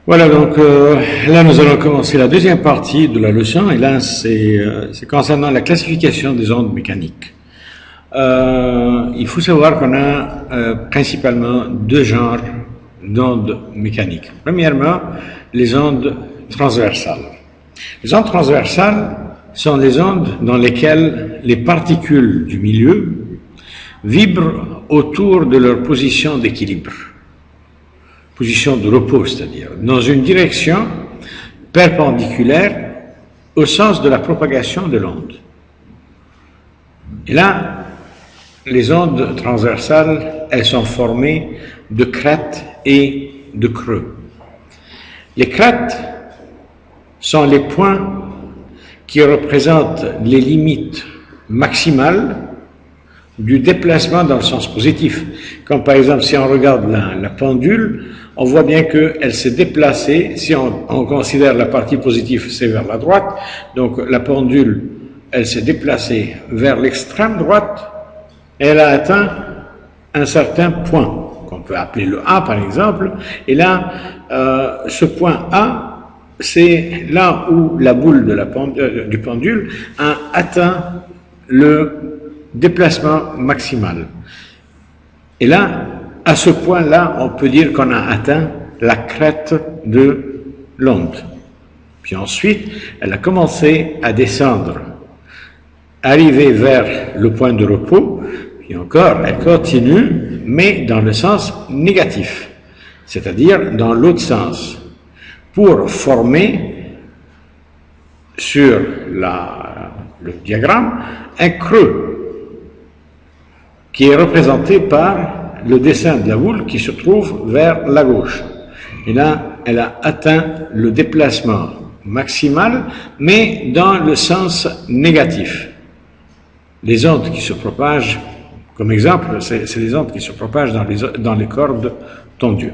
Voilà, donc là nous allons commencer la deuxième partie de la leçon, et là c'est concernant la classification des ondes mécaniques. Il faut savoir qu'on a principalement deux genres d'ondes mécaniques. Premièrement, les ondes transversales. Les ondes transversales sont les ondes dans lesquelles les particules du milieu vibrent autour de leur position d'équilibre. Position de repos, c'est-à-dire dans une direction perpendiculaire au sens de la propagation de l'onde. Et là, les ondes transversales, elles sont formées de crêtes et de creux. Les crêtes sont les points qui représentent les limites maximales du déplacement dans le sens positif. Comme par exemple, si on regarde la pendule, on voit bien qu'elle s'est déplacée. Si on considère la partie positive, c'est vers la droite. Donc la pendule, elle s'est déplacée vers l'extrême droite. Et elle a atteint un certain point, qu'on peut appeler le A par exemple. Et là, ce point A, c'est là où la boule du pendule a atteint le déplacement maximal. Et là, à ce point-là, on peut dire qu'on a atteint la crête de l'onde. Puis ensuite, elle a commencé à descendre, arriver vers le point de repos, puis encore, elle continue, mais dans le sens négatif, c'est-à-dire dans l'autre sens, pour former sur le diagramme un creux qui est représenté par le dessin de la boule qui se trouve vers la gauche. Et là, elle a atteint le déplacement maximal, mais dans le sens négatif. Les ondes qui se propagent, comme exemple, c'est les ondes qui se propagent dans les cordes tendues.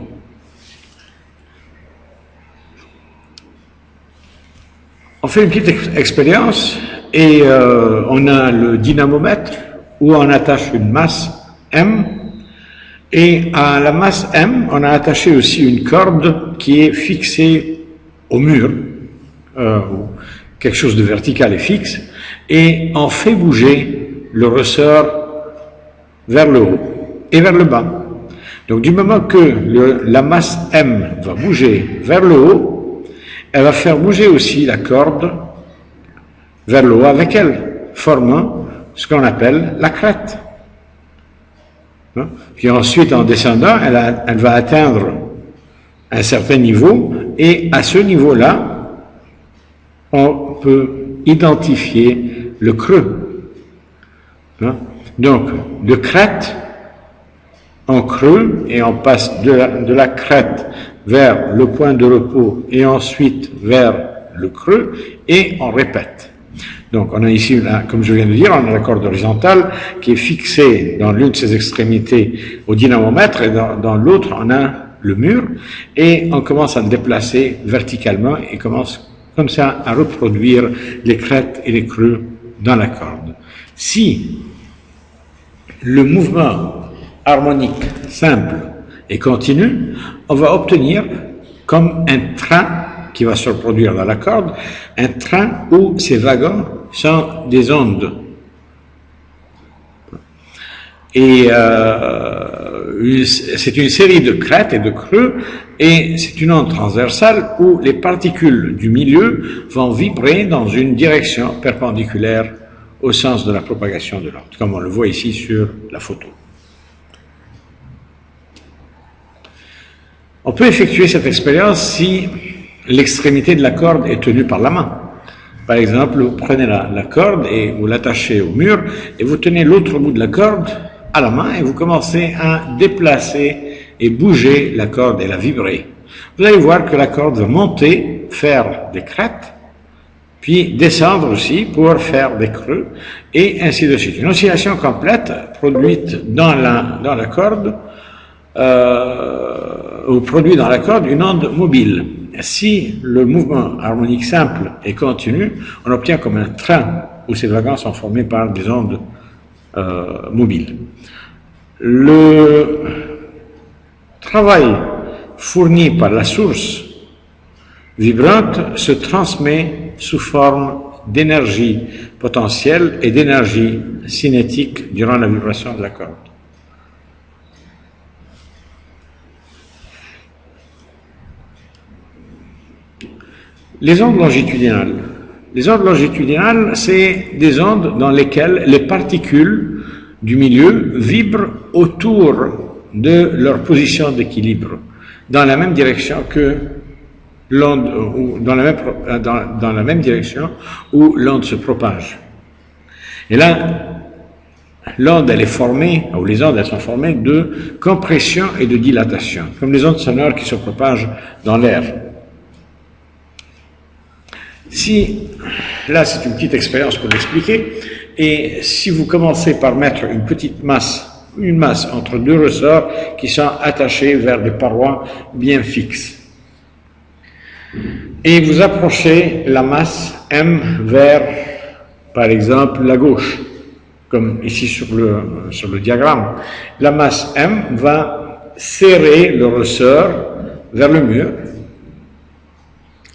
On fait une petite expérience et on a le dynamomètre où on attache une masse M, et à la masse M, on a attaché aussi une corde qui est fixée au mur, quelque chose de vertical et fixe, et on fait bouger le ressort vers le haut et vers le bas. Donc du moment que la masse M va bouger vers le haut, elle va faire bouger aussi la corde vers le haut avec elle, formant ce qu'on appelle la crête. Puis ensuite, en descendant, elle va atteindre un certain niveau, et à ce niveau-là, on peut identifier le creux. Donc, de crête en creux, et on passe de la crête vers le point de repos, et ensuite vers le creux, et on répète. Donc, on a ici, comme je viens de dire, on a la corde horizontale qui est fixée dans l'une de ses extrémités au dynamomètre, et dans l'autre, on a le mur, et on commence à le déplacer verticalement et commence comme ça à reproduire les crêtes et les creux dans la corde. Si le mouvement harmonique simple et continu, on va obtenir comme un train qui va se reproduire dans la corde, un train où ces wagons sont des ondes. Et c'est une série de crêtes et de creux, et c'est une onde transversale où les particules du milieu vont vibrer dans une direction perpendiculaire au sens de la propagation de l'onde, comme on le voit ici sur la photo. On peut effectuer cette expérience si l'extrémité de la corde est tenue par la main. Par exemple, vous prenez la corde et vous l'attachez au mur, et vous tenez l'autre bout de la corde à la main, et vous commencez à déplacer et bouger la corde et la vibrer. Vous allez voir que la corde va monter, faire des crêtes, puis descendre aussi pour faire des creux, et ainsi de suite. Une oscillation complète produite dans la corde, ou produit dans la corde une onde mobile. Si le mouvement harmonique simple est continu, on obtient comme un train où ces wagons sont formés par des ondes mobiles. Le travail fourni par la source vibrante se transmet sous forme d'énergie potentielle et d'énergie cinétique durant la vibration de la corde. Les ondes longitudinales. Les ondes longitudinales, c'est des ondes dans lesquelles les particules du milieu vibrent autour de leur position d'équilibre, dans la même direction que l'onde, ou dans la même direction où l'onde se propage. Et là, l'onde, elle est formée, ou les ondes, elles sont formées de compression et de dilatation, comme les ondes sonores qui se propagent dans l'air. Si, là c'est une petite expérience pour l'expliquer, et si vous commencez par mettre une petite masse, entre deux ressorts qui sont attachés vers des parois bien fixes, et vous approchez la masse M vers, par exemple, la gauche, comme ici sur le diagramme, la masse M va serrer le ressort vers le mur.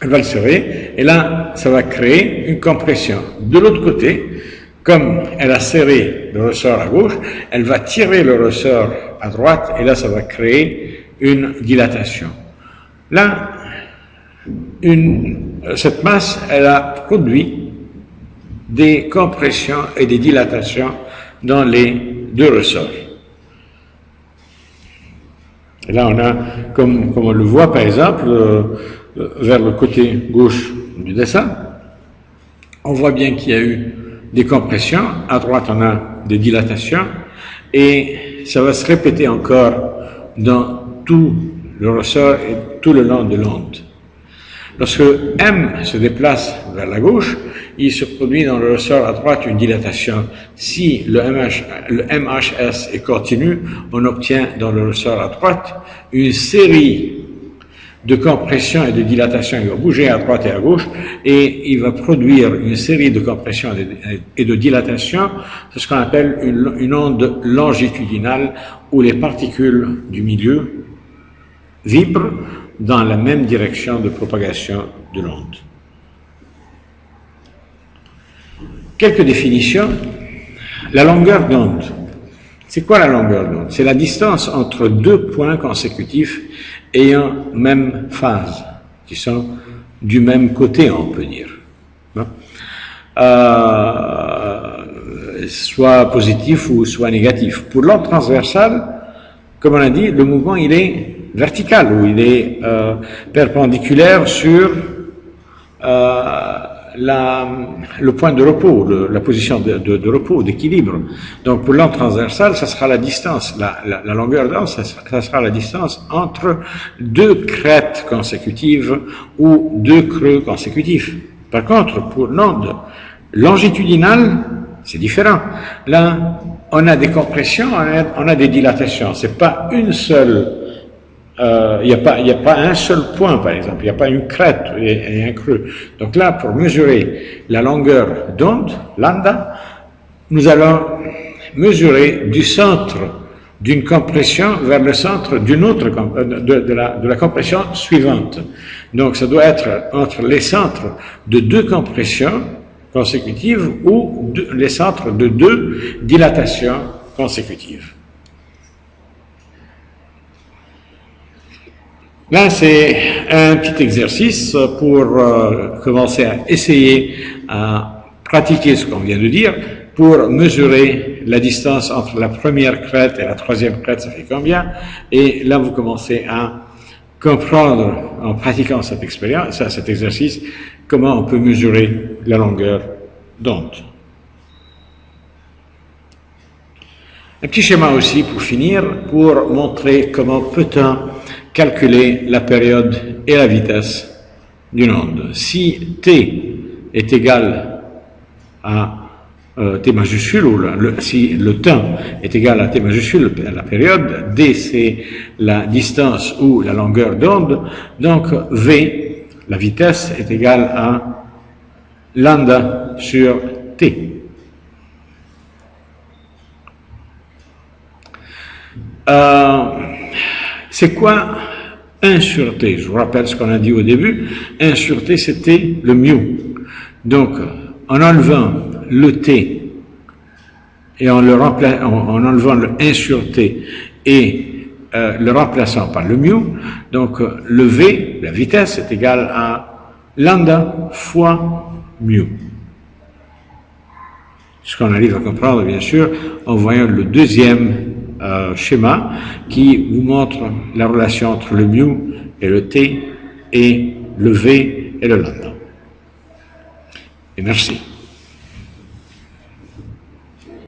Elle va le serrer, et là, ça va créer une compression. De l'autre côté, comme elle a serré le ressort à gauche, elle va tirer le ressort à droite, et là, ça va créer une dilatation. Là, cette masse, elle a produit des compressions et des dilatations dans les deux ressorts. Et là, on a, comme on le voit par exemple, vers le côté gauche du dessin, on voit bien qu'il y a eu des compressions, à droite on a des dilatations, et ça va se répéter encore dans tout le ressort et tout le long de l'onde. Lorsque M se déplace vers la gauche, il se produit dans le ressort à droite une dilatation. Si le MHS est continu, on obtient dans le ressort à droite une série de compression et de dilatation. Il va bouger à droite et à gauche et il va produire une série de compressions et de dilatation. C'est ce qu'on appelle une onde longitudinale où les particules du milieu vibrent dans la même direction de propagation de l'onde. Quelques définitions. La longueur d'onde. C'est quoi la longueur d'onde? C'est la distance entre deux points consécutifs ayant même phase, qui sont du même côté, on peut dire. Soit positif ou soit négatif. Pour l'onde transversale, comme on a dit, le mouvement il est vertical, ou il est perpendiculaire sur le point de repos, la position de repos, d'équilibre. Donc pour l'onde transversale, ça sera la distance, la longueur d'onde, ça sera la distance entre deux crêtes consécutives ou deux creux consécutifs. Par contre, pour l'onde longitudinale, c'est différent. Là, on a des compressions, on a des dilatations. C'est pas une seule. Il n'y a pas un seul point, par exemple. Il n'y a pas une crête et un creux. Donc là, pour mesurer la longueur d'onde, lambda, nous allons mesurer du centre d'une compression vers le centre d'une autre de la compression suivante. Donc ça doit être entre les centres de deux compressions consécutives ou les centres de deux dilatations consécutives. Là, c'est un petit exercice pour commencer à essayer à pratiquer ce qu'on vient de dire, pour mesurer la distance entre la première crête et la troisième crête, ça fait combien? Et là, vous commencez à comprendre, en pratiquant cette expérience, cet exercice, comment on peut mesurer la longueur d'onde. Un petit schéma aussi pour finir, pour montrer comment peut-on calculer la période et la vitesse d'une onde. Si t est égal à t majuscule, ou si le temps est égal à t majuscule, la période, d c'est la distance ou la longueur d'onde, donc v, la vitesse, est égale à lambda sur t. C'est quoi 1 sur t, je vous rappelle ce qu'on a dit au début, 1 sur t c'était le mu. Donc en enlevant le t et en enlevant le 1 sur t et le remplaçant par le mu, donc le v, la vitesse, est égal à lambda fois mu. Ce qu'on arrive à comprendre, bien sûr, en voyant le deuxième schéma qui vous montre la relation entre le mu et le t et le v et le lambda. Et merci.